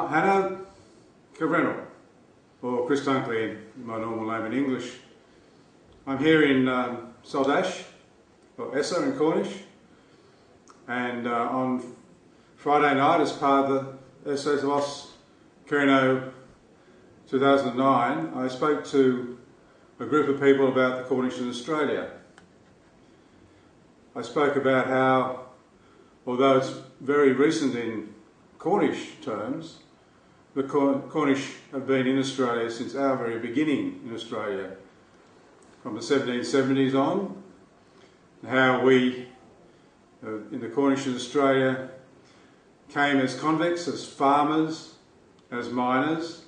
Hannah Kevrenor, or Chris Dunkley, my normal name in English. I'm here in Saltash, or Essa in Cornish, and on Friday night, as part of the NSW Kevrenor 2009, I spoke to a group of people about the Cornish in Australia. I spoke about how, although it's very recent in Cornish terms, the Cornish have been in Australia since our very beginning in Australia, from the 1770s on, and how we, in the Cornish in Australia, came as convicts, as farmers, as miners,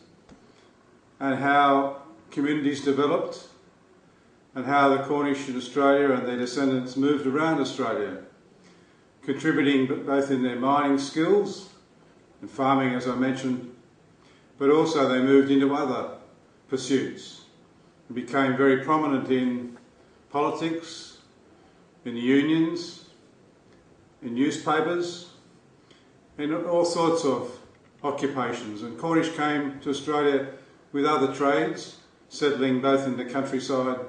and how communities developed, and how the Cornish in Australia and their descendants moved around Australia, contributing both in their mining skills and farming, as I mentioned, but also they moved into other pursuits and became very prominent in politics, in the unions, in newspapers, in all sorts of occupations. And Cornish came to Australia with other trades, settling both in the countryside,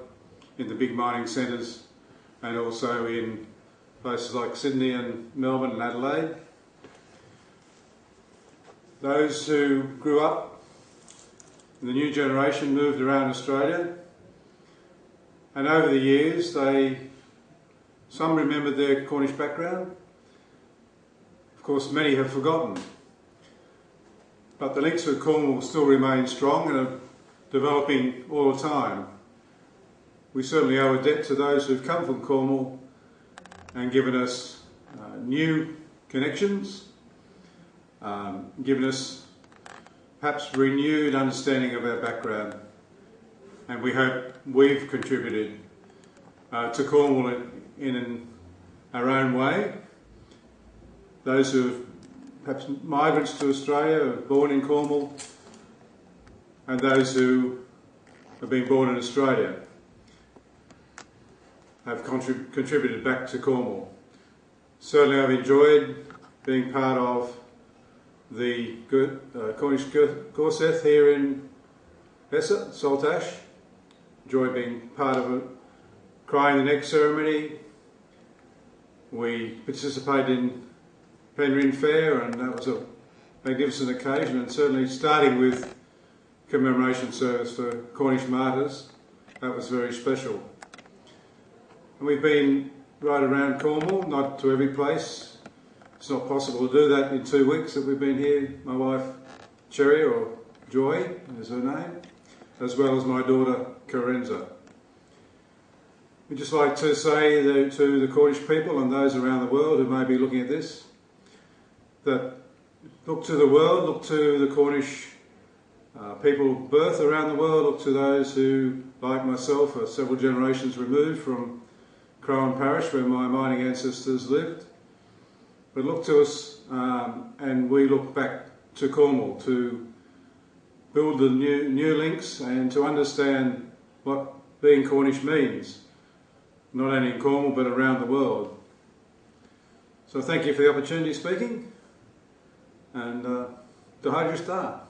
in the big mining centres, and also in places like Sydney and Melbourne and Adelaide. Those who grew up in the new generation moved around Australia, and over the years some remembered their Cornish background. Of course, many have forgotten, but the links with Cornwall still remain strong and are developing all the time. We certainly owe a debt to those who've come from Cornwall and given us new connections, given us perhaps renewed understanding of our background, and we hope we've contributed to Cornwall in our own way. Those who have perhaps migrants to Australia, who are born in Cornwall, and those who have been born in Australia have contributed back to Cornwall. Certainly I've enjoyed being part of the Cornish Gorseth here in Essa, Saltash. Enjoyed being part of a Crying the Neck ceremony. We participated in Penryn Fair, and that was a magnificent occasion, and certainly starting with commemoration service for Cornish martyrs, that was very special. And we've been right around Cornwall, not to every place. It's not possible to do that in 2 weeks that we've been here. My wife, Cherry, or Joy is her name, as well as my daughter, Karenza. We'd just like to say to the Cornish people and those around the world who may be looking at this, that look to the world, look to the Cornish people of birth around the world, look to those who, like myself, are several generations removed from Crowan Parish, where my mining ancestors lived. But look to us, and we look back to Cornwall to build the new links and to understand what being Cornish means, not only in Cornwall but around the world. So thank you for the opportunity of speaking, and to Hydra Star.